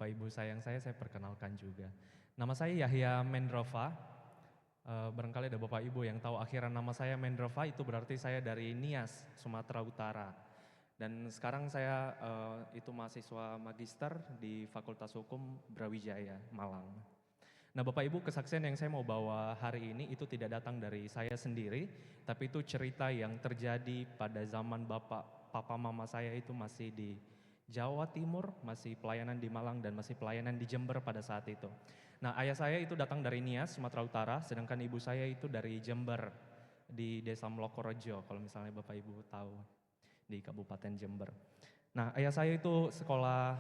Bapak Ibu sayang saya perkenalkan juga. Nama saya Yahya Mendrova. Barangkali ada Bapak Ibu yang tahu akhiran nama saya Mendrova, itu berarti saya dari Nias, Sumatera Utara. Dan sekarang saya itu mahasiswa magister di Fakultas Hukum Brawijaya, Malang. Nah Bapak Ibu, kesaksian yang saya mau bawa hari ini itu tidak datang dari saya sendiri, tapi itu cerita yang terjadi pada zaman papa mama saya itu masih di Jawa Timur, masih pelayanan di Malang dan masih pelayanan di Jember pada saat itu. Nah ayah saya itu datang dari Nias, Sumatera Utara, sedangkan ibu saya itu dari Jember, di desa Mlokorejo, kalau misalnya Bapak Ibu tahu, di Kabupaten Jember. Nah, ayah saya itu sekolah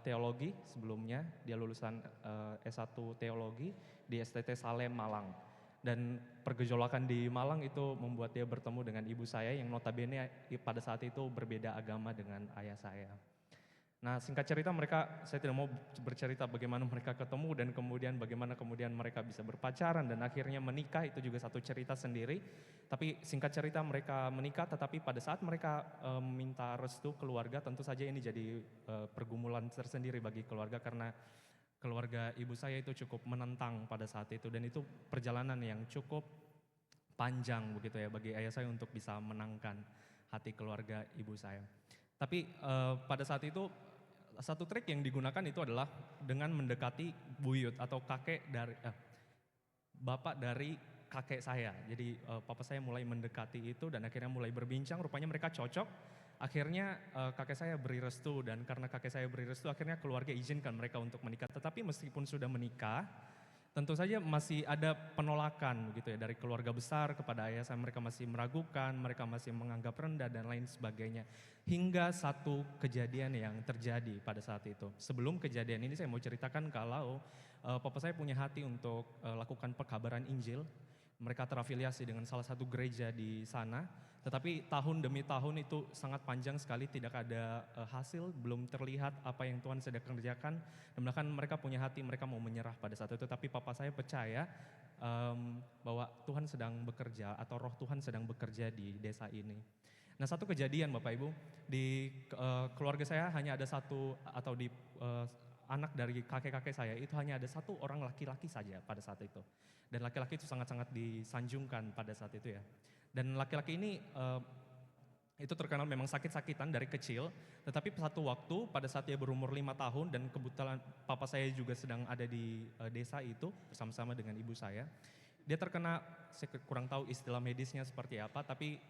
teologi sebelumnya, dia lulusan S1 teologi di STT Salem, Malang. Dan pergejolakan di Malang itu membuat dia bertemu dengan ibu saya yang notabene pada saat itu berbeda agama dengan ayah saya. Nah, singkat cerita saya tidak mau bercerita bagaimana mereka ketemu dan kemudian bagaimana kemudian mereka bisa berpacaran dan akhirnya menikah, itu juga satu cerita sendiri. Tapi singkat cerita mereka menikah, tetapi pada saat mereka meminta restu keluarga, tentu saja ini jadi pergumulan tersendiri bagi keluarga karena keluarga ibu saya itu cukup menentang pada saat itu dan itu perjalanan yang cukup panjang begitu ya bagi ayah saya untuk bisa menangkan hati keluarga ibu saya. Tapi pada saat itu satu trik yang digunakan itu adalah dengan mendekati buyut atau bapak dari kakek saya. Jadi papa saya mulai mendekati itu dan akhirnya mulai berbincang, rupanya mereka cocok. Akhirnya kakek saya beri restu dan karena kakek saya beri restu akhirnya keluarga izinkan mereka untuk menikah. Tetapi meskipun sudah menikah, tentu saja masih ada penolakan gitu ya dari keluarga besar kepada ayah saya, mereka masih meragukan, mereka masih menganggap rendah dan lain sebagainya. Hingga satu kejadian yang terjadi pada saat itu. Sebelum kejadian ini saya mau ceritakan kalau papa saya punya hati untuk lakukan pekabaran Injil. Mereka terafiliasi dengan salah satu gereja di sana, tetapi tahun demi tahun itu sangat panjang sekali tidak ada hasil, belum terlihat apa yang Tuhan sedang kerjakan. Dan bahkan mereka punya hati, mereka mau menyerah pada saat itu, tapi papa saya percaya bahwa Tuhan sedang bekerja atau roh Tuhan sedang bekerja di desa ini. Nah satu kejadian Bapak Ibu, di keluarga saya hanya ada satu atau di anak dari kakek-kakek saya itu hanya ada satu orang laki-laki saja pada saat itu. Dan laki-laki itu sangat-sangat disanjungkan pada saat itu ya. Dan laki-laki ini itu terkenal memang sakit-sakitan dari kecil, tetapi satu waktu pada saat dia berumur 5 tahun dan kebetulan papa saya juga sedang ada di desa itu bersama-sama dengan ibu saya. Dia terkena, saya kurang tahu istilah medisnya seperti apa, tapi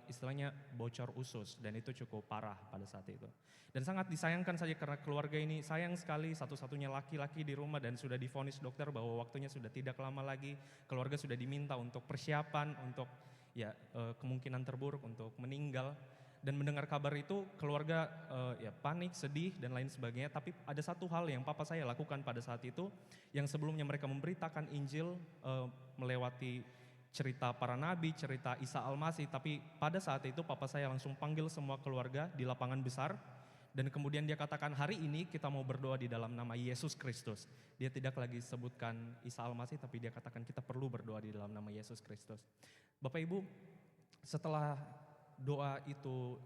istilahnya bocor usus dan itu cukup parah pada saat itu. Dan sangat disayangkan saja karena keluarga ini sayang sekali satu-satunya laki-laki di rumah dan sudah divonis dokter bahwa waktunya sudah tidak lama lagi. Keluarga sudah diminta untuk persiapan untuk ya kemungkinan terburuk untuk meninggal. Dan mendengar kabar itu keluarga ya panik, sedih dan lain sebagainya. Tapi ada satu hal yang papa saya lakukan pada saat itu, yang sebelumnya mereka memberitakan Injil melewati cerita para nabi, cerita Isa Al-Masih. Tapi pada saat itu papa saya langsung panggil semua keluarga di lapangan besar. Dan kemudian dia katakan hari ini kita mau berdoa di dalam nama Yesus Kristus. Dia tidak lagi sebutkan Isa Al-Masih tapi dia katakan kita perlu berdoa di dalam nama Yesus Kristus. Bapak Ibu, setelah doa itu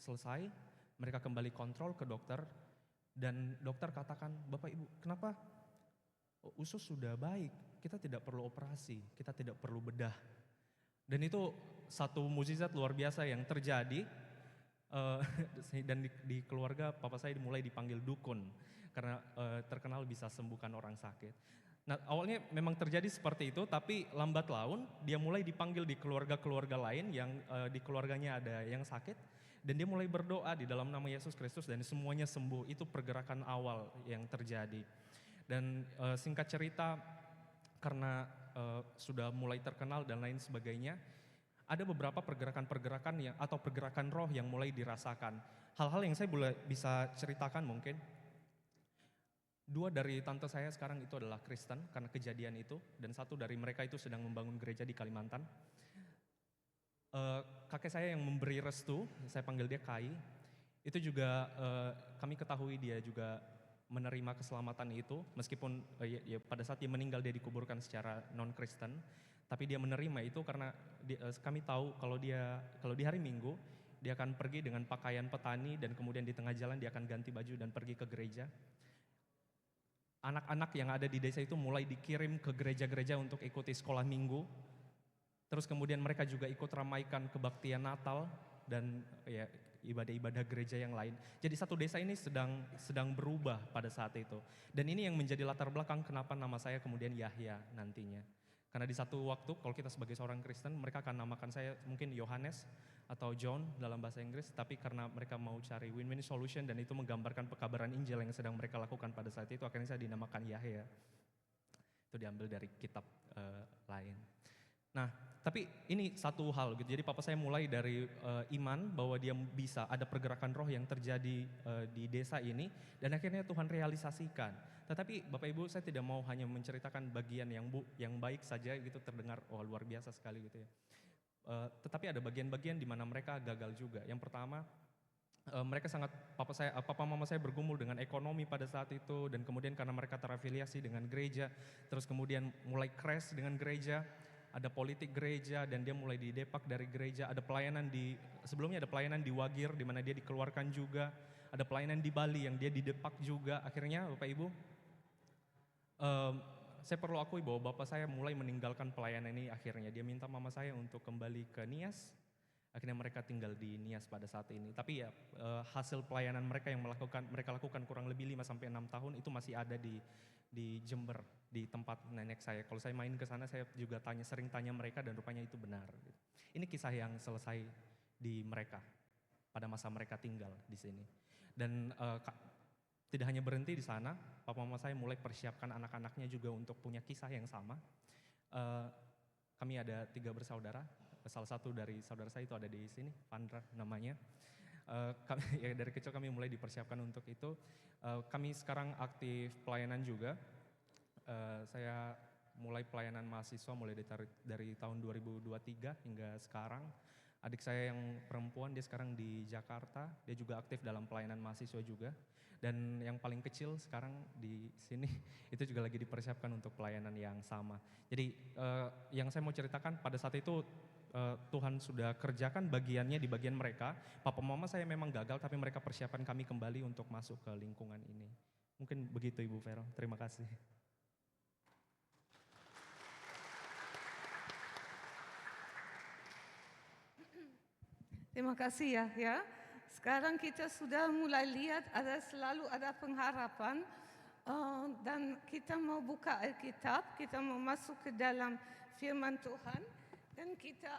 selesai, mereka kembali kontrol ke dokter dan dokter katakan, Bapak Ibu, kenapa usus sudah baik, kita tidak perlu operasi, kita tidak perlu bedah. Dan itu satu mukjizat luar biasa yang terjadi dan di keluarga papa saya mulai dipanggil dukun karena terkenal bisa sembuhkan orang sakit. Nah awalnya memang terjadi seperti itu, tapi lambat laun dia mulai dipanggil di keluarga-keluarga lain yang di keluarganya ada yang sakit. Dan dia mulai berdoa di dalam nama Yesus Kristus dan semuanya sembuh. Itu pergerakan awal yang terjadi. Dan singkat cerita karena sudah mulai terkenal dan lain sebagainya, ada beberapa pergerakan-pergerakan yang atau pergerakan roh yang mulai dirasakan. Hal-hal yang saya bisa ceritakan mungkin. Dua dari tante saya sekarang itu adalah Kristen karena kejadian itu, dan satu dari mereka itu sedang membangun gereja di Kalimantan. Kakek saya yang memberi restu, saya panggil dia Kai, itu juga kami ketahui dia juga menerima keselamatan itu, meskipun ya, pada saat dia meninggal dia dikuburkan secara non-Kristen, tapi dia menerima itu karena kami tahu kalau di hari Minggu dia akan pergi dengan pakaian petani dan kemudian di tengah jalan dia akan ganti baju dan pergi ke gereja. anak-anak yang ada di desa itu mulai dikirim ke gereja-gereja untuk ikuti sekolah minggu. Terus kemudian mereka juga ikut ramaikan kebaktian Natal dan ya ibadah-ibadah gereja yang lain. Jadi satu desa ini sedang berubah pada saat itu. Dan ini yang menjadi latar belakang kenapa nama saya kemudian Yahya nantinya. Karena di satu waktu kalau kita sebagai seorang Kristen, mereka akan namakan saya mungkin Yohanes atau John dalam bahasa Inggris, tapi karena mereka mau cari win-win solution dan itu menggambarkan pekabaran Injil yang sedang mereka lakukan pada saat itu, akhirnya saya dinamakan Yahya. Itu diambil dari kitab lain. Nah, tapi ini satu hal gitu. Jadi papa saya mulai dari iman bahwa dia bisa ada pergerakan roh yang terjadi di desa ini dan akhirnya Tuhan realisasikan. Tetapi Bapak Ibu, saya tidak mau hanya menceritakan bagian yang baik saja gitu, terdengar luar biasa sekali gitu ya. Tetapi ada bagian-bagian di mana mereka gagal juga. Yang pertama, mereka sangat papa mama saya bergumul dengan ekonomi pada saat itu dan kemudian karena mereka terafiliasi dengan gereja, terus kemudian mulai crash dengan gereja. Ada politik gereja dan dia mulai didepak dari gereja. Ada pelayanan sebelumnya ada pelayanan di Wagir di mana dia dikeluarkan juga. Ada pelayanan di Bali yang dia didepak juga. Akhirnya Bapak Ibu, saya perlu akui bahwa bapak saya mulai meninggalkan pelayanan ini akhirnya. Dia minta mama saya untuk kembali ke Nias. Akhirnya mereka tinggal di Nias pada saat ini. Tapi ya hasil pelayanan mereka yang mereka lakukan kurang lebih 5-6 tahun itu masih ada di Jember, di tempat nenek saya. Kalau saya main ke sana saya juga sering tanya mereka dan rupanya itu benar. Ini kisah yang selesai di mereka pada masa mereka tinggal di sini. Dan tidak hanya berhenti di sana, papa mama saya mulai persiapkan anak-anaknya juga untuk punya kisah yang sama. Kami ada 3 bersaudara, salah satu dari saudara saya itu ada di sini, Pandra namanya. Ya dari kecil kami mulai dipersiapkan untuk itu. Kami sekarang aktif pelayanan juga. Saya mulai pelayanan mahasiswa mulai dari tahun 2023 hingga sekarang. Adik saya yang perempuan dia sekarang di Jakarta, dia juga aktif dalam pelayanan mahasiswa juga. Dan yang paling kecil sekarang di sini itu juga lagi dipersiapkan untuk pelayanan yang sama. Jadi yang saya mau ceritakan pada saat itu Tuhan sudah kerjakan bagiannya di bagian mereka. Papa mama saya memang gagal tapi mereka persiapan kami kembali untuk masuk ke lingkungan ini. Mungkin begitu Ibu Vero, terima kasih. Terima kasih ya. Sekarang kita sudah mulai lihat selalu ada pengharapan dan kita mau buka Alkitab, kita mau masuk ke dalam firman Tuhan dan kita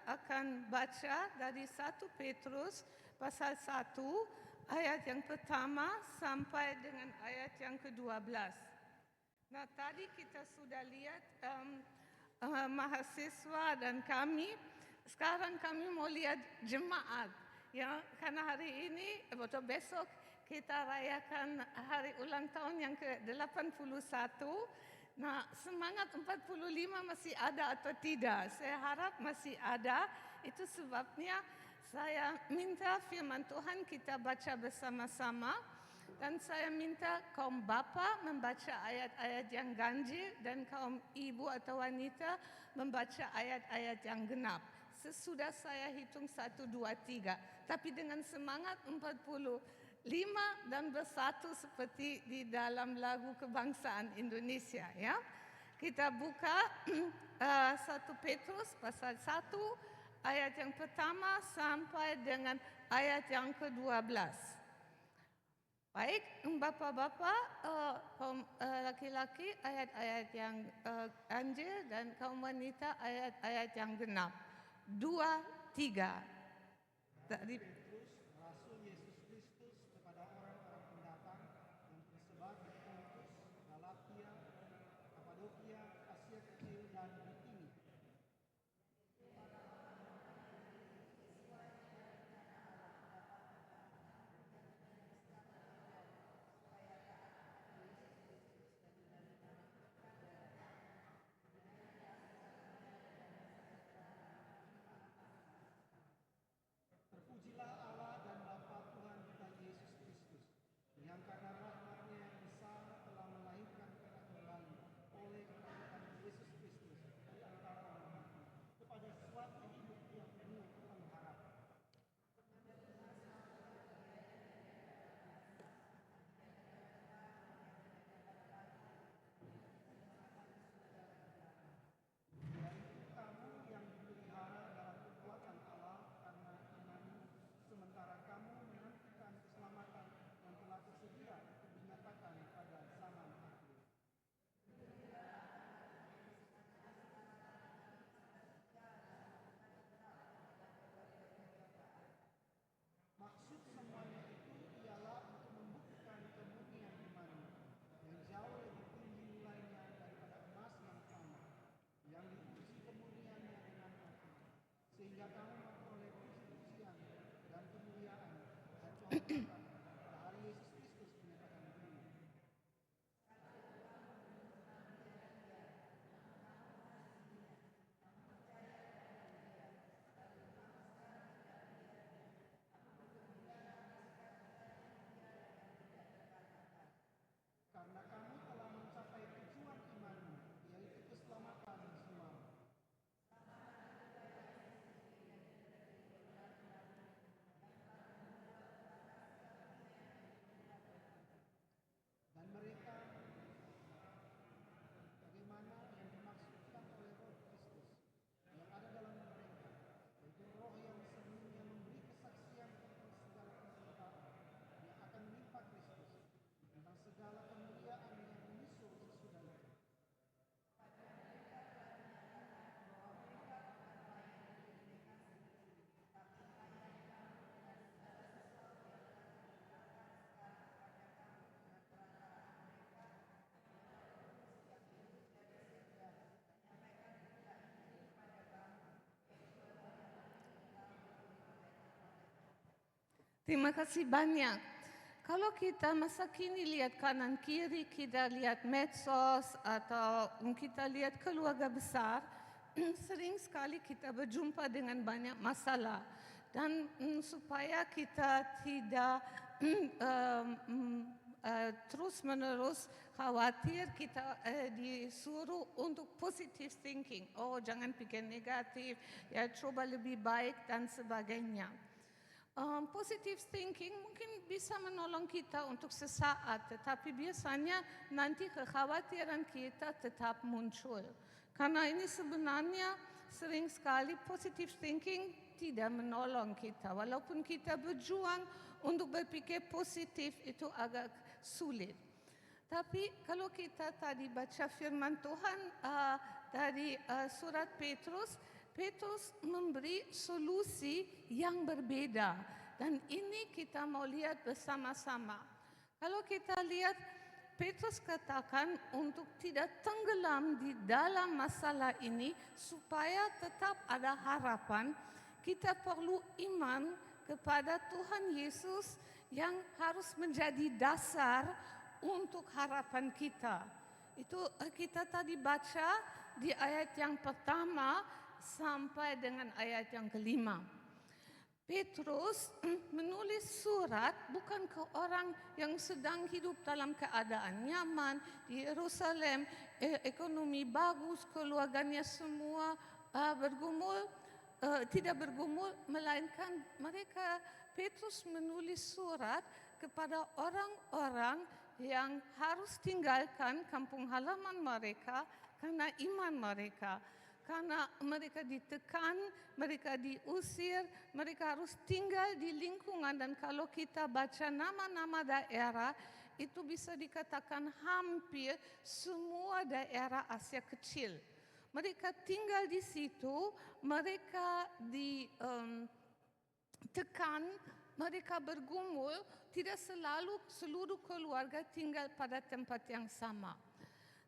akan baca dari 1 Petrus pasal 1 ayat yang pertama sampai dengan ayat yang ke-12. Nah, tadi kita sudah lihat mahasiswa dan kami. Sekarang kami mau lihat jemaat, ya, karena hari ini atau besok kita rayakan hari ulang tahun yang ke-81. Nah, semangat 45 masih ada atau tidak? Saya harap masih ada. Itu sebabnya saya minta firman Tuhan kita baca bersama-sama. Dan saya minta kaum bapa membaca ayat-ayat yang ganjil dan kaum ibu atau wanita membaca ayat-ayat yang genap. Sesudah saya hitung 1, 2, 3. Tapi dengan semangat 45 dan bersatu seperti di dalam lagu kebangsaan Indonesia. Ya, kita buka 1 Petrus pasal 1 ayat yang pertama sampai dengan ayat yang ke-12. Baik, bapak-bapak, kaum laki-laki ayat-ayat yang ganjil dan kaum wanita ayat-ayat yang genap. 2, 3. Dari Petrus, Rasul Yesus Kristus kepada orang-orang pendatang yang tersebar di Pontus, Galatia, Kapadokia, Asia Kecil dan Bitinia. Terpujilah Allah dan Bapa Tuhan kita Yesus Kristus, yang karena rahmat-Nya yang besar telah melahirkan kita kembali oleh kebangkitan Yesus Kristus keselamatan pada hari Yesus Kristus menyatakan dunia. Karena kami telah mencapai tujuan imanmu, yaitu keselamatan semua. Dan mereka bagaimana yang dimaksudkan oleh Roh Kristus yang ada dalam mereka, yaitu Roh yang sebelumnya memberi kesaksian tentang segala penderitaan yang akan menimpa Kristus, tentang segala kemuliaan yang menyusul sesudah itu. Terima kasih banyak. Kalau kita masa kini lihat kanan kiri, kita lihat medsos atau kita lihat keluarga besar, sering sekali kita berjumpa dengan banyak masalah. Dan supaya kita tidak terus-menerus khawatir, kita disuruh untuk positive thinking. Oh, jangan pikir negatif, ya coba lebih baik dan sebagainya. Positive thinking mungkin bisa menolong kita untuk sesaat, tetapi biasanya nanti kekhawatiran kita tetap muncul. Karena ini sebenarnya sering sekali positive thinking tidak menolong kita. Walaupun kita berjuang untuk berpikir positif, itu agak sulit. Tapi kalau kita tadi baca firman Tuhan dari surat Petrus, Petrus memberi solusi yang berbeda. Dan ini kita mau lihat bersama-sama. Kalau kita lihat, Petrus katakan untuk tidak tenggelam di dalam masalah ini, supaya tetap ada harapan, kita perlu iman kepada Tuhan Yesus yang harus menjadi dasar untuk harapan kita. Itu kita tadi baca di ayat yang pertama sampai dengan ayat yang kelima. Petrus menulis surat bukan ke orang yang sedang hidup dalam keadaan nyaman di Yerusalem, ekonomi bagus, keluarganya semua bergumul, tidak bergumul, melainkan Petrus menulis surat kepada orang-orang yang harus tinggalkan kampung halaman mereka karena iman mereka. Karena mereka ditekan, mereka diusir, mereka harus tinggal di lingkungan. Dan kalau kita baca nama-nama daerah, itu bisa dikatakan hampir semua daerah Asia Kecil. Mereka tinggal di situ, mereka ditekan, mereka bergumul, tidak selalu seluruh keluarga tinggal pada tempat yang sama.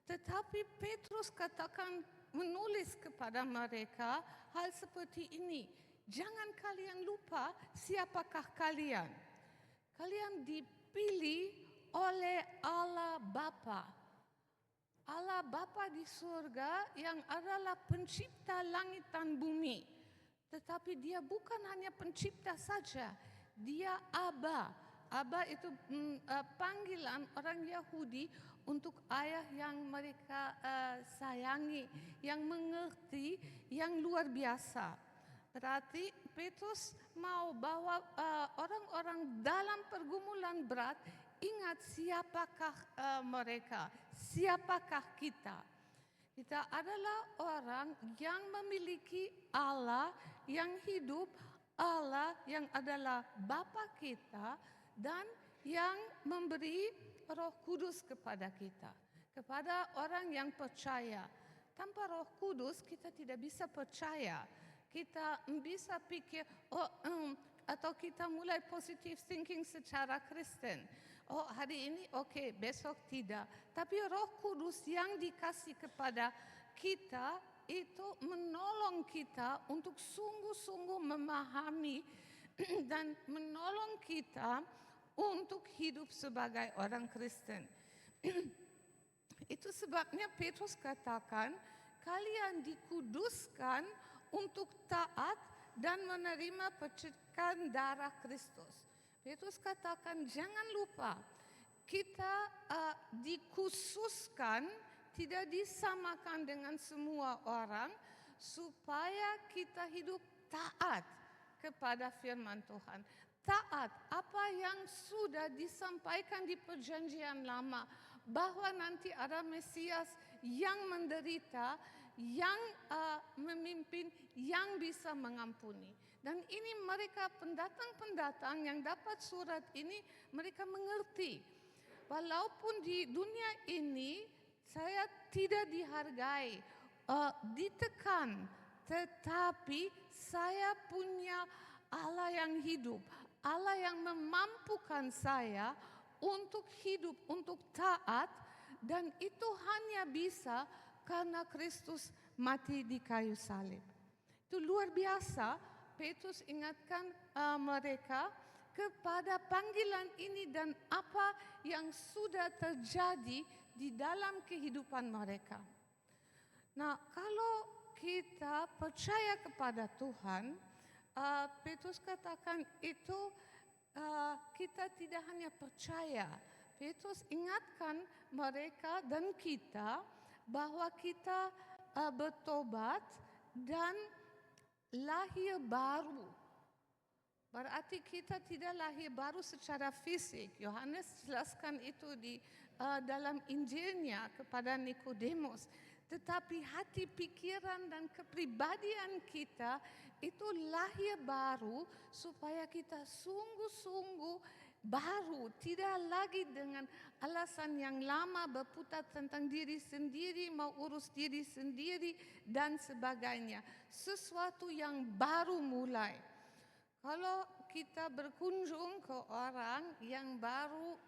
Tetapi Petrus katakan, menulis kepada mereka hal seperti ini. Jangan kalian lupa siapakah kalian. Kalian dipilih oleh Allah Bapa. Allah Bapa di surga yang adalah pencipta langit dan bumi. Tetapi dia bukan hanya pencipta saja. Dia Aba. Aba itu panggilan orang Yahudi untuk ayah yang mereka sayangi, yang mengerti, yang luar biasa. Berarti Petrus mau bawa orang-orang dalam pergumulan berat, ingat siapakah mereka, siapakah kita. Kita adalah orang yang memiliki Allah yang hidup, Allah yang adalah Bapa kita, dan yang memberi Roh Kudus kepada kita, kepada orang yang percaya. Tanpa Roh Kudus kita tidak bisa percaya. Kita bisa pikir, atau kita mulai positive thinking secara Kristen. Oh, hari ini oke, besok tidak. Tapi Roh Kudus yang dikasih kepada kita itu menolong kita untuk sungguh-sungguh memahami dan menolong kita untuk hidup sebagai orang Kristen. Itu sebabnya Petrus katakan, kalian dikuduskan untuk taat dan menerima percikan darah Kristus. Petrus katakan, jangan lupa, kita dikhususkan, tidak disamakan dengan semua orang, supaya kita hidup taat kepada firman Tuhan. Taat apa yang sudah disampaikan di perjanjian lama, bahwa nanti ada Mesias yang menderita, yang memimpin, yang bisa mengampuni. Dan ini mereka pendatang-pendatang yang dapat surat ini, mereka mengerti. Walaupun di dunia ini saya tidak dihargai, ditekan, tetapi saya punya Allah yang hidup, Allah yang memampukan saya untuk hidup, untuk taat, dan itu hanya bisa karena Kristus mati di kayu salib. Itu luar biasa. Petrus ingatkan mereka kepada panggilan ini dan apa yang sudah terjadi di dalam kehidupan mereka. Nah, kalau kita percaya kepada Tuhan, Petrus katakan itu kita tidak hanya percaya. Petrus ingatkan mereka dan kita bahwa kita bertobat dan lahir baru. Berarti kita tidak lahir baru secara fisik. Yohanes jelaskan itu di dalam Injilnya kepada Nikodemus. Tetapi hati, pikiran, dan kepribadian kita itu lahir baru supaya kita sungguh-sungguh baru. Tidak lagi dengan alasan yang lama berputar tentang diri sendiri, mau urus diri sendiri, dan sebagainya. Sesuatu yang baru mulai. Kalau kita berkunjung ke orang yang baru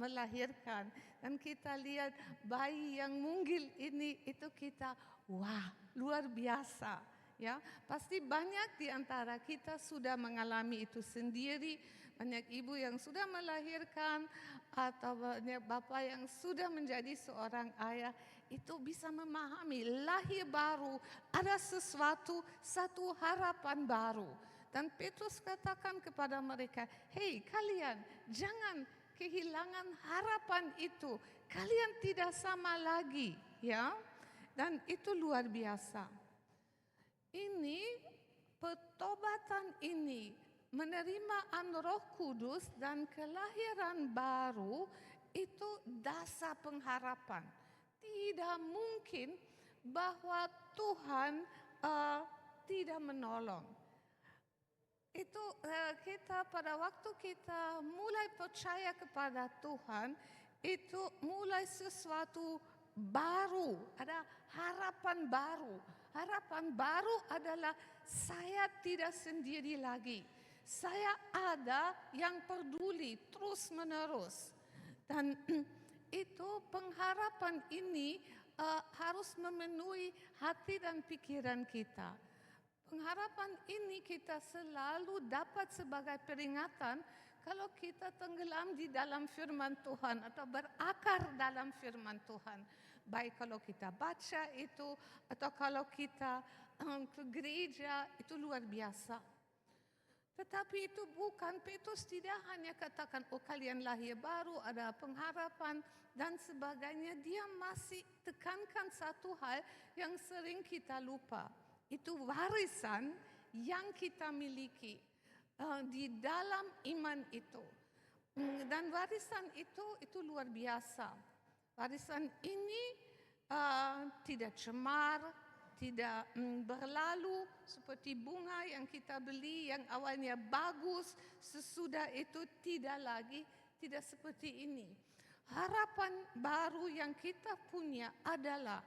melahirkan dan kita lihat bayi yang munggil ini, itu kita, wah, luar biasa. Ya, pasti banyak di antara kita sudah mengalami itu sendiri. Banyak ibu yang sudah melahirkan atau banyak bapak yang sudah menjadi seorang ayah, itu bisa memahami lahir baru, ada sesuatu, satu harapan baru. Dan Petrus katakan kepada mereka, hei kalian jangan kehilangan harapan itu. Kalian tidak sama lagi, ya. Dan itu luar biasa. Ini pertobatan ini, menerimaan Roh Kudus dan kelahiran baru, itu dasar pengharapan. Tidak mungkin bahwa Tuhan tidak menolong. Itu kita pada waktu kita mulai percaya kepada Tuhan, itu mulai sesuatu baru, ada harapan baru. Harapan baru adalah saya tidak sendiri lagi. Saya ada yang peduli terus menerus. Dan itu pengharapan ini harus memenuhi hati dan pikiran kita. Pengharapan ini kita selalu dapat sebagai peringatan kalau kita tenggelam di dalam firman Tuhan atau berakar dalam firman Tuhan. Baik kalau kita baca itu atau kalau kita ke gereja, itu luar biasa. Tetapi itu bukan, Petrus tidak hanya katakan, oh kalian lahir baru, ada pengharapan dan sebagainya. Dia masih tekankan satu hal yang sering kita lupa. Itu warisan yang kita miliki di dalam iman itu. Dan warisan itu luar biasa. Warisan ini tidak cemar, tidak berlalu seperti bunga yang kita beli yang awalnya bagus, sesudah itu tidak lagi, tidak seperti ini. Harapan baru yang kita punya adalah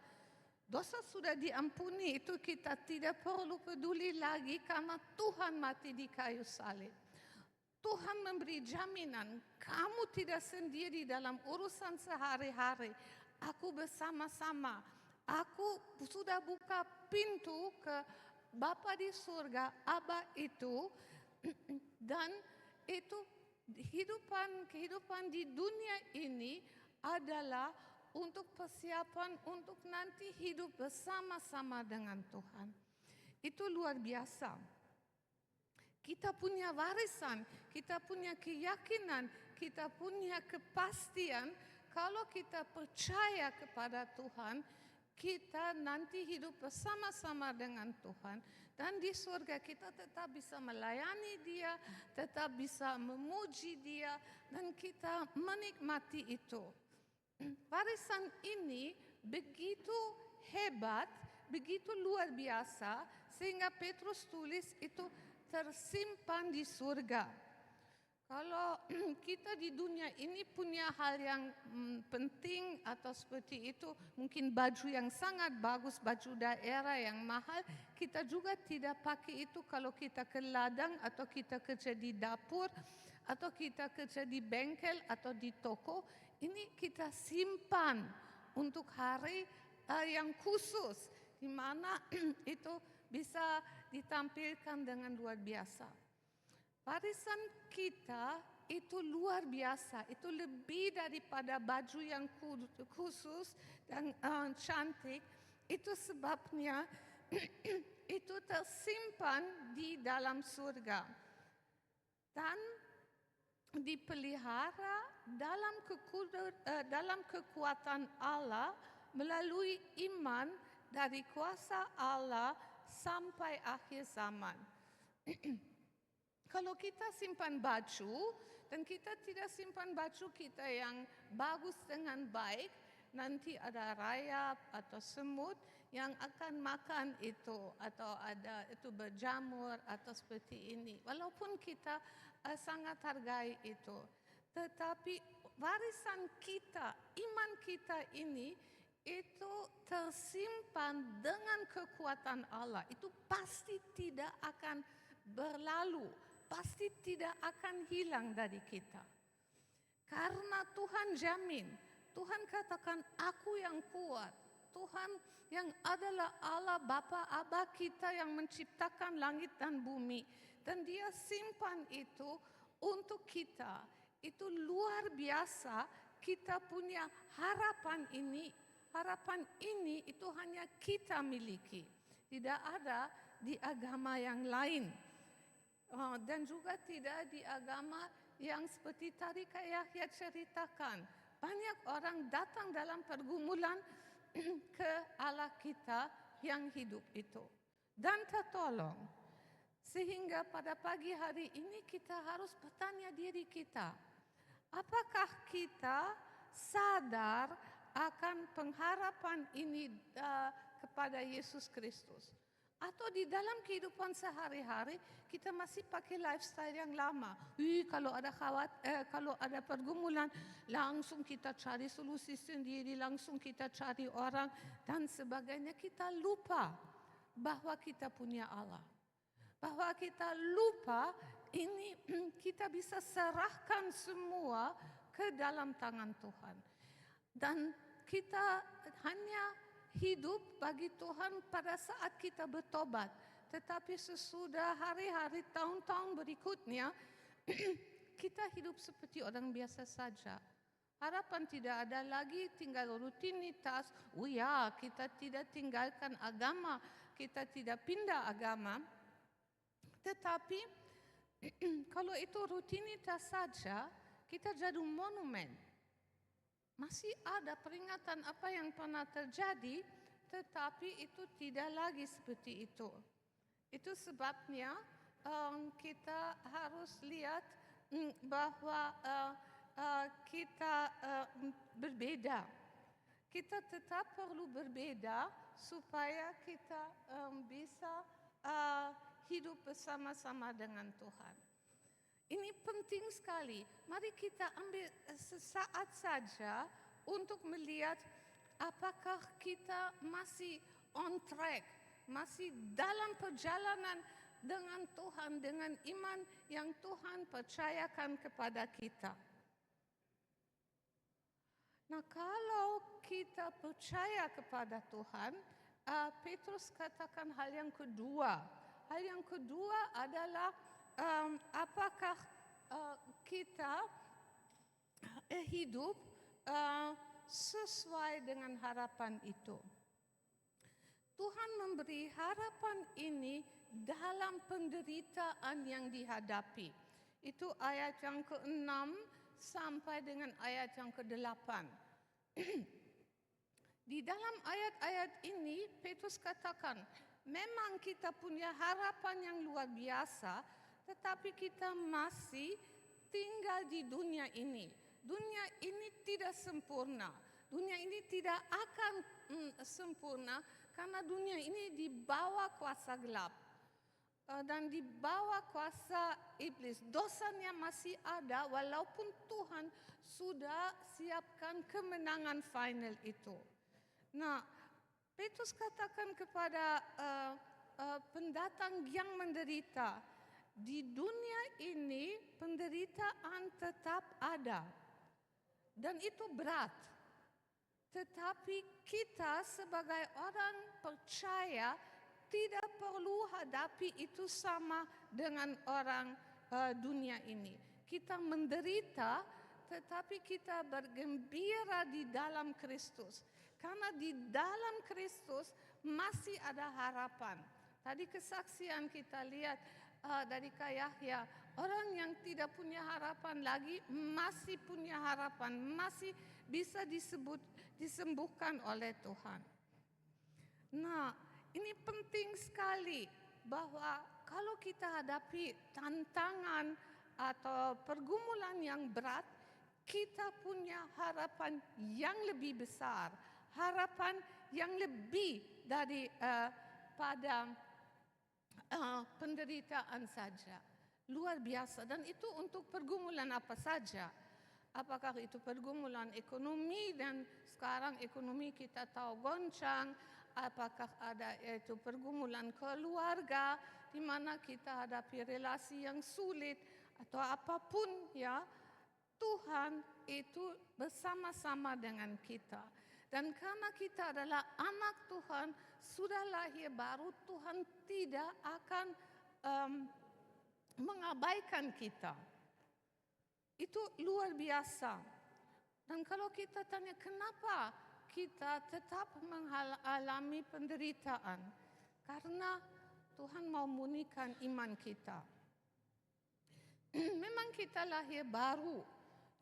dosa sudah diampuni, itu kita tidak perlu peduli lagi karena Tuhan mati di kayu salib. Tuhan memberi jaminan, kamu tidak sendiri dalam urusan sehari-hari. Aku bersama-sama. Aku sudah buka pintu ke Bapa di surga, Aba itu, dan itu Kehidupan di dunia ini adalah untuk persiapan untuk nanti hidup bersama-sama dengan Tuhan. Itu luar biasa. Kita punya warisan, kita punya keyakinan, kita punya kepastian kalau kita percaya kepada Tuhan, kita nanti hidup bersama-sama dengan Tuhan. Dan di surga kita tetap bisa melayani Dia, tetap bisa memuji Dia, dan kita menikmati itu. Warisan ini begitu hebat, begitu luar biasa, sehingga Petrus tulis itu tersimpan di surga. Kalau kita di dunia ini punya hal yang penting atau seperti itu, mungkin baju yang sangat bagus, baju daerah yang mahal, kita juga tidak pakai itu kalau kita ke ladang atau kita kerja di dapur atau kita kerja di bengkel atau di toko. Ini kita simpan untuk hari yang khusus, di mana itu bisa ditampilkan dengan luar biasa. Warisan kita itu luar biasa, itu lebih daripada baju yang khusus dan cantik. Itu sebabnya itu tersimpan di dalam surga dan dipelihara dalam kekuatan Allah melalui iman dari kuasa Allah sampai akhir zaman. Kalau kita simpan baju dan kita tidak simpan baju kita yang bagus dengan baik, nanti ada rayap atau semut yang akan makan itu atau ada itu berjamur atau seperti ini. Walaupun kita sangat hargai itu, tetapi warisan kita, iman kita ini itu tersimpan dengan kekuatan Allah. Itu pasti tidak akan berlalu, pasti tidak akan hilang dari kita. Karena Tuhan jamin, Tuhan katakan aku yang kuat. Tuhan yang adalah Allah Bapa Aba kita yang menciptakan langit dan bumi. Dan Dia simpan itu untuk kita. Itu luar biasa, kita punya harapan ini. Harapan ini itu hanya kita miliki. Tidak ada di agama yang lain. Dan juga tidak di agama yang seperti tadi Kak Yahya ceritakan. Banyak orang datang dalam pergumulan ke Allah kita yang hidup itu. Dan tertolong. Sehingga pada pagi hari ini kita harus bertanya diri kita. Apakah kita sadar akan pengharapan ini kepada Yesus Kristus? Atau di dalam kehidupan sehari-hari kita masih pakai lifestyle yang lama. Kalau ada pergumulan, langsung kita cari solusi sendiri, langsung kita cari orang dan sebagainya. Kita lupa bahwa kita punya Allah. Bahwa kita lupa ini kita bisa serahkan semua ke dalam tangan Tuhan. Dan kita hanya hidup bagi Tuhan pada saat kita bertobat. Tetapi sesudah hari-hari, tahun-tahun berikutnya, kita hidup seperti orang biasa saja. Harapan tidak ada lagi, tinggal rutinitas. Kita tidak tinggalkan agama, kita tidak pindah agama. Tetapi kalau itu rutinitas saja, kita jadi monumen. Masih ada peringatan apa yang pernah terjadi, tetapi itu tidak lagi seperti itu. Itu sebabnya kita harus lihat bahwa kita berbeda. Kita tetap perlu berbeda supaya kita bisa hidup bersama-sama dengan Tuhan. Ini penting sekali. Mari kita ambil sesaat saja untuk melihat apakah kita masih on track, masih dalam perjalanan dengan Tuhan, dengan iman yang Tuhan percayakan kepada kita. Nah, kalau kita percaya kepada Tuhan, Petrus katakan hal yang kedua. Hal yang kedua adalah apakah kita hidup sesuai dengan harapan itu. Tuhan memberi harapan ini dalam penderitaan yang dihadapi. Itu ayat yang ke-6 sampai dengan ayat yang ke-8. Di dalam ayat-ayat ini, Petrus katakan, memang kita punya harapan yang luar biasa, tetapi kita masih tinggal di dunia ini. Dunia ini tidak sempurna. Dunia ini tidak akan sempurna karena dunia ini di bawah kuasa gelap dan di bawah kuasa iblis. Dosanya masih ada walaupun Tuhan sudah siapkan kemenangan final itu. Nah, Petrus katakan kepada pendatang yang menderita, di dunia ini penderitaan tetap ada dan itu berat. Tetapi kita sebagai orang percaya tidak perlu hadapi itu sama dengan orang dunia ini. Kita menderita, tetapi kita bergembira di dalam Kristus. Karena di dalam Kristus masih ada harapan. Tadi kesaksian kita lihat dari Kak Yahya, orang yang tidak punya harapan lagi masih punya harapan, masih bisa disembuhkan oleh Tuhan. Nah, ini penting sekali bahwa kalau kita hadapi tantangan atau pergumulan yang berat, kita punya harapan yang lebih besar, harapan yang lebih daripada penderitaan saja. Luar biasa, dan itu untuk pergumulan apa saja. Apakah itu pergumulan ekonomi dan sekarang ekonomi kita tahu goncang, apakah ada itu pergumulan keluarga di mana kita hadapi relasi yang sulit atau apapun ya, Tuhan itu bersama-sama dengan kita. Dan karena kita adalah anak Tuhan, sudah lahir baru, Tuhan tidak akan mengabaikan kita. Itu luar biasa. Dan kalau kita tanya kenapa kita tetap mengalami penderitaan, karena Tuhan mau memurnikan iman kita. Memang kita lahir baru,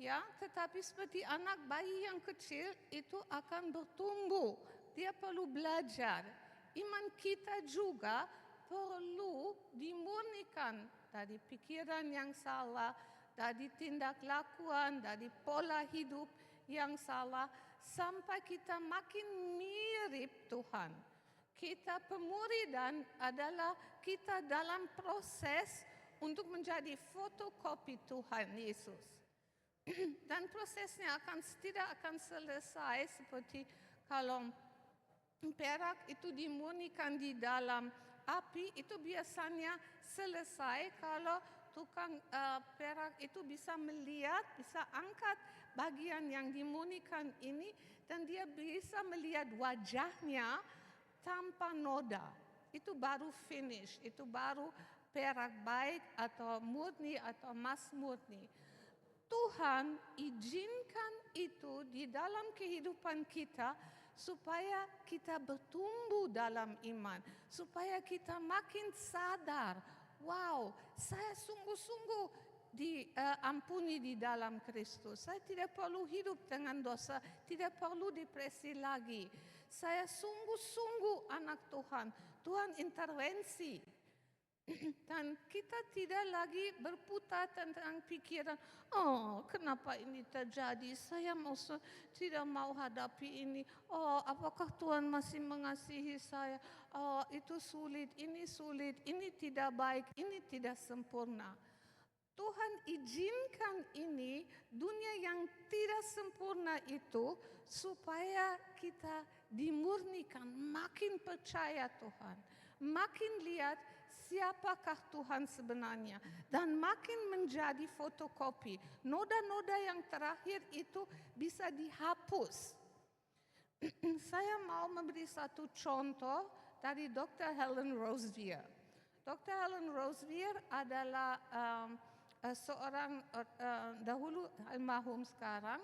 ya, tetapi seperti anak bayi yang kecil itu akan bertumbuh. Dia perlu belajar. Iman kita juga perlu dimurnikan dari pikiran yang salah, dari tindak lakuan, dari pola hidup yang salah, sampai kita makin mirip Tuhan. Kita pemuridan adalah kita dalam proses untuk menjadi fotokopi Tuhan Yesus. Dan prosesnya tidak akan selesai seperti kalau perak itu dimurnikan di dalam api, itu biasanya selesai kalau tukang perak itu bisa melihat, bisa angkat bagian yang dimurnikan ini dan dia bisa melihat wajahnya tanpa noda. Itu baru finish, itu baru perak baik atau murni atau emas murni. Tuhan izinkan itu di dalam kehidupan kita supaya kita bertumbuh dalam iman, supaya kita makin sadar, wow, saya sungguh-sungguh diampuni di dalam Kristus. Saya tidak perlu hidup dengan dosa, tidak perlu depresi lagi. Saya sungguh-sungguh anak Tuhan. Tuhan intervensi. Dan kita tidak lagi berputar tentang pikiran, oh kenapa ini terjadi, saya tidak mau hadapi ini, oh apakah Tuhan masih mengasihi saya, oh itu sulit, ini tidak baik, ini tidak sempurna. Tuhan izinkan ini, dunia yang tidak sempurna itu, supaya kita dimurnikan, makin percaya Tuhan, makin lihat siapakah Tuhan sebenarnya, dan makin menjadi fotokopi. Noda-noda yang terakhir itu bisa dihapus. Saya mau memberi satu contoh dari Dr. Helen Roseveare. Dr. Helen Roseveare adalah seorang dahulu almarhum sekarang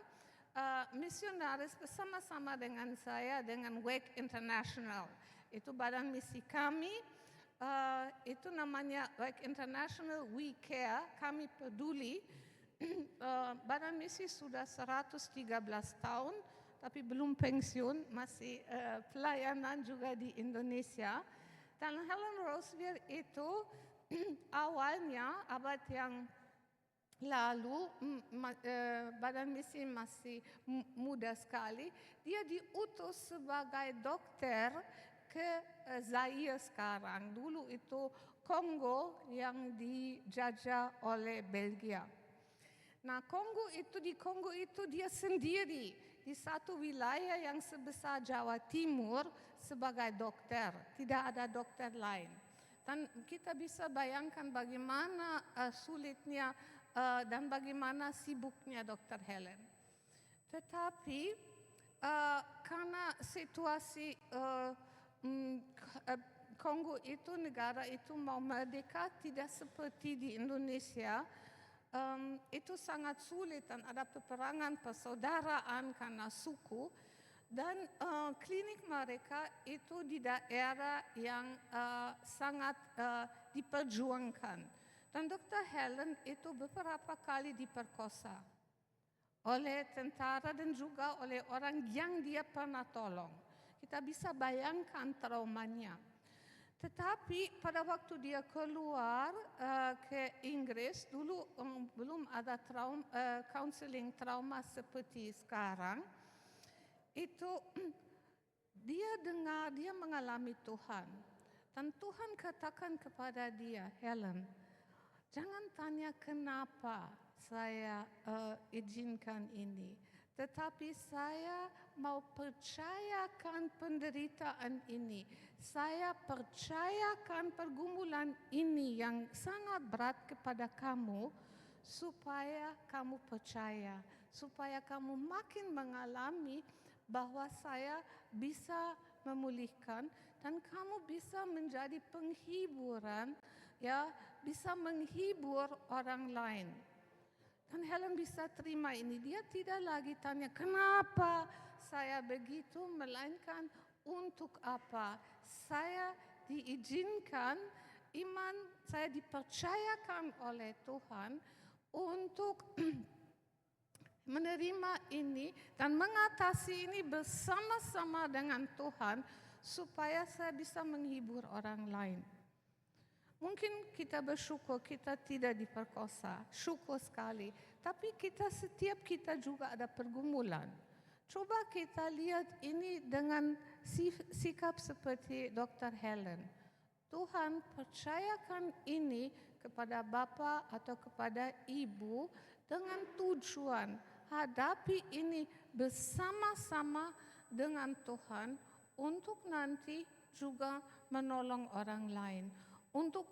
misionaris bersama-sama dengan saya dengan Wake International. Itu badan misi kami. Itu namanya Wake International We Care, kami peduli. Badan misi sudah 113 tahun, tapi belum pensiun, masih pelayanan juga di Indonesia. Dan Helen Roseveare itu awalnya abad yang lalu badan misi masih muda sekali. Dia diutus sebagai dokter ke Zaire sekarang. Dulu itu Kongo yang dijajah oleh Belgia. Nah, di Kongo itu dia sendiri di satu wilayah yang sebesar Jawa Timur sebagai dokter. Tidak ada dokter lain. Dan kita bisa bayangkan bagaimana sulitnya dan bagaimana sibuknya Dr. Helen. Tetapi karena situasi Kongo itu, negara itu mau merdeka, tidak seperti di Indonesia, itu sangat sulit dan ada peperangan persaudaraan karena suku. Dan klinik mereka itu di daerah yang sangat diperjuangkan. Dan Dr. Helen itu beberapa kali diperkosa oleh tentara dan juga oleh orang yang dia pernah tolong. Kita bisa bayangkan traumanya. Tetapi pada waktu dia keluar ke Inggris, dulu belum ada counseling trauma seperti sekarang, itu dia mengalami Tuhan. Dan Tuhan katakan kepada dia, Helen, jangan tanya kenapa saya izinkan ini, tetapi saya mau percayakan penderitaan ini. Saya percayakan pergumulan ini yang sangat berat kepada kamu, supaya kamu percaya, supaya kamu makin mengalami bahwa saya bisa memulihkan dan kamu bisa menjadi penghiburan, ya, bisa menghibur orang lain. Dan Helen bisa terima ini. Dia tidak lagi tanya kenapa saya begitu, melainkan untuk apa. Saya diizinkan, iman saya dipercayakan oleh Tuhan untuk menerima ini dan mengatasi ini bersama-sama dengan Tuhan supaya saya bisa menghibur orang lain. Mungkin kita bersyukur kita tidak diperkosa, syukur sekali. Tapi setiap kita juga ada pergumulan. Coba kita lihat ini dengan sikap seperti Dr. Helen. Tuhan percayakan ini kepada Bapa atau kepada Ibu dengan tujuan hadapi ini bersama-sama dengan Tuhan untuk nanti juga menolong orang lain. Untuk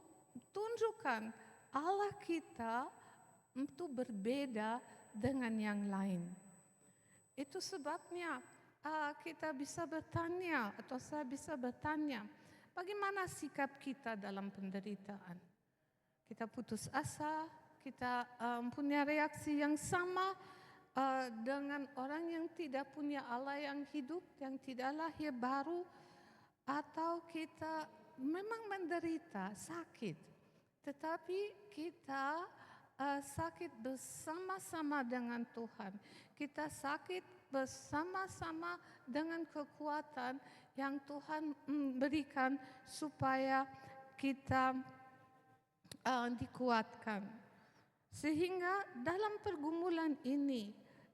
tunjukkan Allah kita itu berbeda dengan yang lain. Itu sebabnya kita bisa bertanya atau saya bisa bertanya, bagaimana sikap kita dalam penderitaan? Kita putus asa, kita punya reaksi yang sama dengan orang yang tidak punya Allah yang hidup, yang tidak lahir baru, atau kita memang menderita, sakit, tetapi kita sakit bersama-sama dengan Tuhan. Kita sakit bersama-sama dengan kekuatan yang Tuhan berikan supaya kita dikuatkan. Sehingga dalam pergumulan ini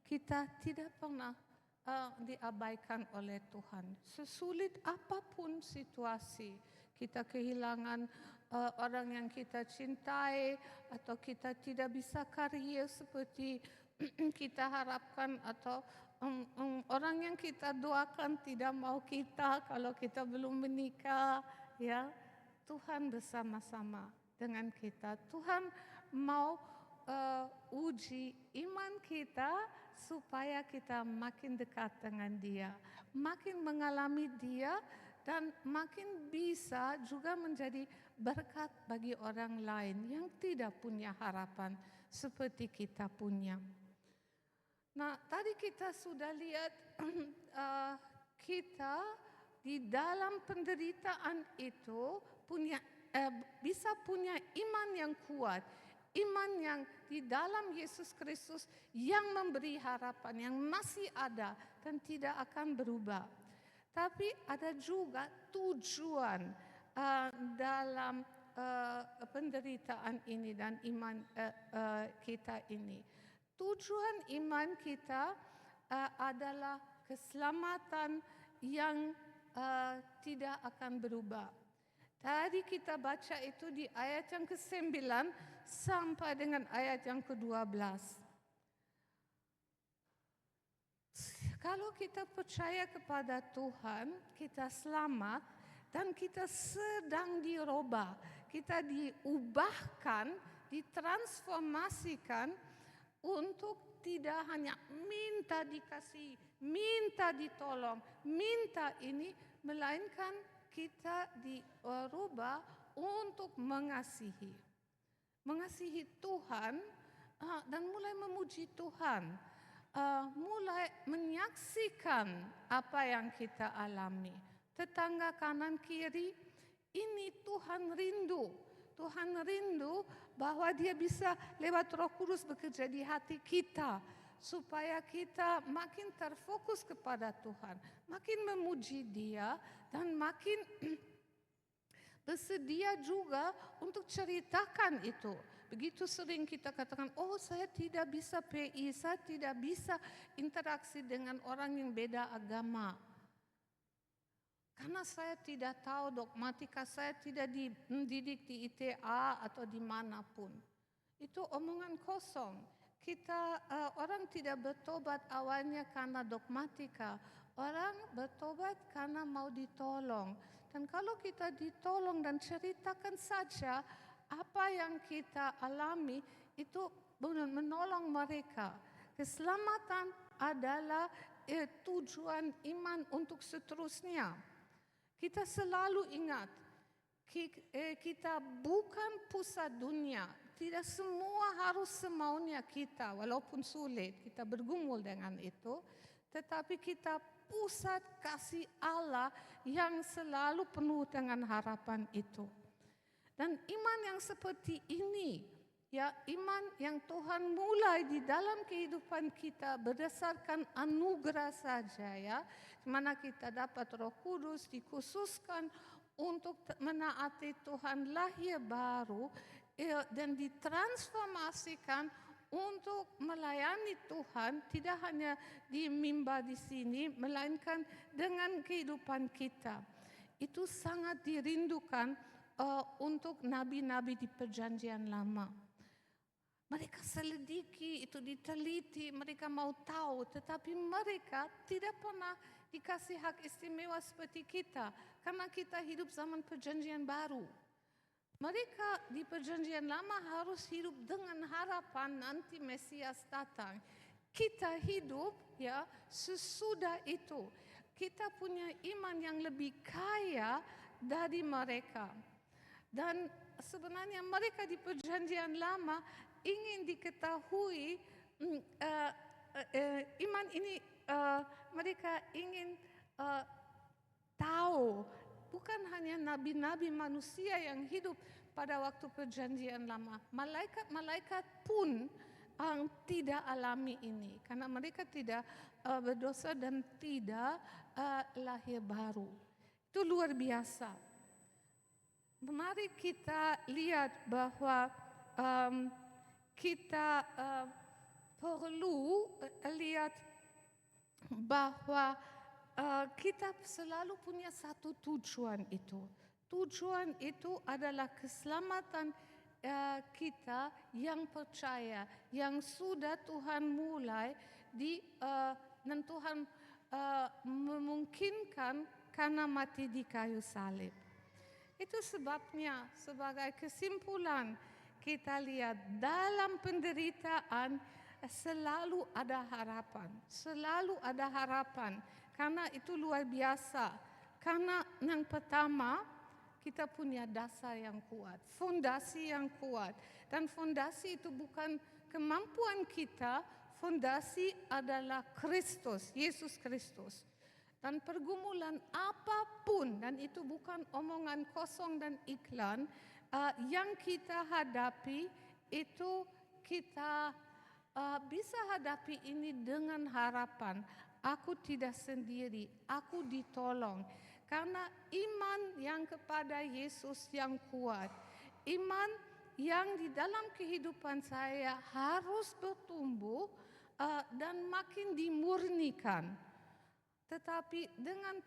kita tidak pernah diabaikan oleh Tuhan. Sesulit apapun situasi, kita kehilangan orang yang kita cintai, atau kita tidak bisa karier seperti kita harapkan, atau orang yang kita doakan tidak mau kita kalau kita belum menikah, ya. Tuhan bersama-sama dengan kita. Tuhan mau uji iman kita supaya kita makin dekat dengan Dia, makin mengalami Dia, dan makin bisa juga menjadi berkat bagi orang lain yang tidak punya harapan. seperti kita punya. Nah, tadi kita sudah lihat kita di dalam penderitaan itu bisa punya iman yang kuat, iman yang di dalam Yesus Kristus yang memberi harapan, yang masih ada dan tidak akan berubah. Tapi ada juga tujuan dalam penderitaan ini dan iman kita ini. Tujuan iman kita adalah keselamatan yang tidak akan berubah. Tadi kita baca itu di ayat yang ke-9 sampai dengan ayat yang ke-12. Kalau kita percaya kepada Tuhan, kita selamat dan kita sedang dirubah. Kita diubahkan, ditransformasikan untuk tidak hanya minta dikasih, minta ditolong, minta ini, melainkan kita dirubah untuk mengasihi. Mengasihi Tuhan dan mulai memuji Tuhan. Mulai menyaksikan apa yang kita alami. Tetangga kanan kiri, ini Tuhan rindu. Tuhan rindu bahwa Dia bisa lewat Roh Kudus bekerja di hati kita, supaya kita makin terfokus kepada Tuhan, makin memuji Dia, dan makin bersedia juga untuk ceritakan itu. Begitu sering kita katakan, oh saya tidak bisa PI, saya tidak bisa interaksi dengan orang yang beda agama. Karena saya tidak tahu dogmatika, saya tidak dididik di ITA atau dimanapun. Itu omongan kosong. Orang tidak bertobat awalnya karena dogmatika. Orang bertobat karena mau ditolong. Dan kalau kita ditolong dan ceritakan saja apa yang kita alami, itu menolong mereka. Keselamatan adalah tujuan iman untuk seterusnya. Kita selalu ingat, kita bukan pusat dunia. Tidak semua harus semaunya kita, walaupun sulit kita bergumul dengan itu. Tetapi kita pusat kasih Allah yang selalu penuh dengan harapan itu. Dan iman yang seperti ini, ya iman yang Tuhan mulai di dalam kehidupan kita berdasarkan anugerah saja, ya, di mana kita dapat Roh Kudus, dikhususkan untuk menaati Tuhan, lahir baru, dan ditransformasikan untuk melayani Tuhan, tidak hanya di mimbar di sini, melainkan dengan kehidupan kita. Itu sangat dirindukan untuk nabi-nabi di Perjanjian Lama. Mereka selidiki, itu diteliti, mereka mau tahu, tetapi mereka tidak pernah dikasih hak istimewa seperti kita, karena kita hidup zaman Perjanjian Baru. Mereka di Perjanjian Lama harus hidup dengan harapan nanti Mesias datang. Kita hidup ya sesudah itu. Kita punya iman yang lebih kaya dari mereka. Dan sebenarnya mereka di Perjanjian Lama ingin diketahui iman ini, mereka ingin tahu. Bukan hanya nabi-nabi manusia yang hidup pada waktu Perjanjian Lama. Malaikat-malaikat pun tidak alami ini. Karena mereka tidak berdosa dan tidak lahir baru. Itu luar biasa. Mari kita lihat bahwa kita perlu lihat bahwa kita selalu punya satu tujuan itu. Tujuan itu adalah keselamatan kita yang percaya, yang sudah Tuhan mulai dan Tuhan memungkinkan karena mati di kayu salib. Itu sebabnya sebagai kesimpulan kita lihat dalam penderitaan selalu ada harapan. Selalu ada harapan. Karena itu luar biasa. Karena yang pertama, kita punya dasar yang kuat, fondasi yang kuat. Dan fondasi itu bukan kemampuan kita, fondasi adalah Kristus, Yesus Kristus. Dan pergumulan apapun, dan itu bukan omongan kosong dan iklan, yang kita hadapi, itu kita bisa hadapi ini dengan harapan. Aku tidak sendiri, aku ditolong. Karena iman yang kepada Yesus yang kuat, iman yang di dalam kehidupan saya harus bertumbuh dan makin dimurnikan. Tetapi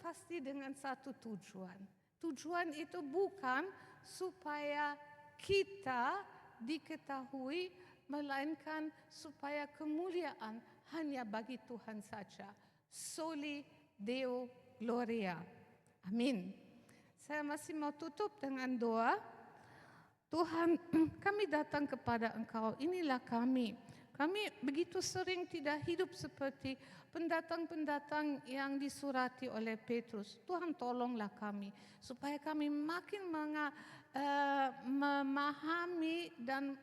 pasti dengan satu tujuan. Tujuan itu bukan supaya kita diketahui, melainkan supaya kemuliaan hanya bagi Tuhan saja. Soli Deo Gloria. Amin. Saya masih mau tutup dengan doa. Tuhan, kami datang kepada Engkau, inilah kami. Kami begitu sering tidak hidup seperti pendatang-pendatang yang disurati oleh Petrus. Tuhan, tolonglah kami supaya kami makin memahami dan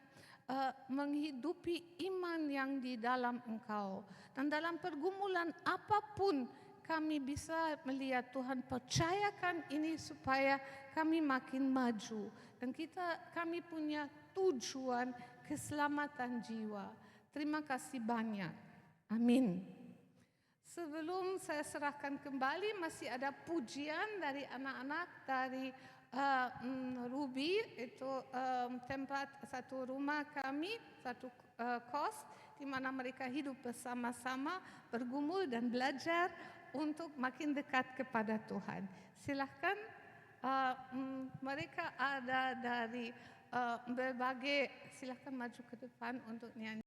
menghidupi iman yang di dalam Engkau. Dan dalam pergumulan apapun kami bisa melihat Tuhan, percayakan ini supaya kami makin maju. Dan kami punya tujuan keselamatan jiwa. Terima kasih banyak. Amin. Sebelum saya serahkan kembali, masih ada pujian dari anak-anak dari Ruby, itu tempat satu rumah kami, satu kos, di mana mereka hidup bersama-sama, bergumul dan belajar untuk makin dekat kepada Tuhan. Silahkan, mereka ada dari berbagai, silahkan maju ke depan untuk nyanyi.